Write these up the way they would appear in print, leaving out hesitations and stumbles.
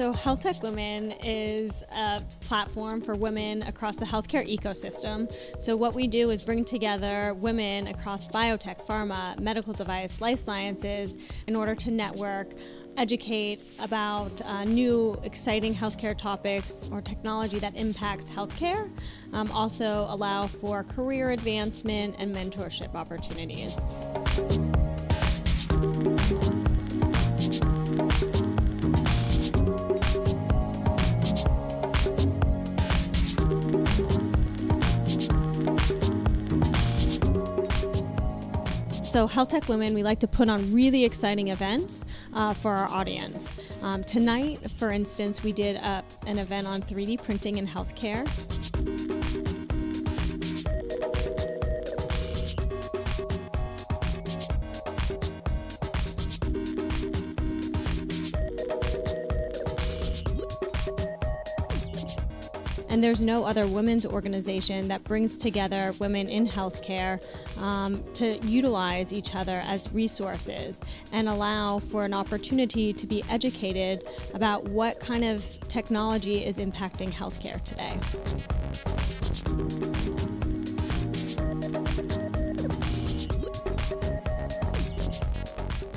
So HealthTech Women is a platform for women across the healthcare ecosystem. So what we do is bring together women across biotech, pharma, medical device, life sciences in order to network, educate about new exciting healthcare topics or technology that impacts healthcare, also allow for career advancement and mentorship opportunities. So HealthTech Women, we like to put on really exciting events for our audience. Tonight, for instance, we did an event on 3D printing in healthcare. And there's no other women's organization that brings together women in healthcare to utilize each other as resources and allow for an opportunity to be educated about what kind of technology is impacting healthcare today.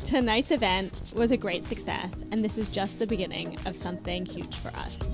Tonight's event was a great success, and this is just the beginning of something huge for us.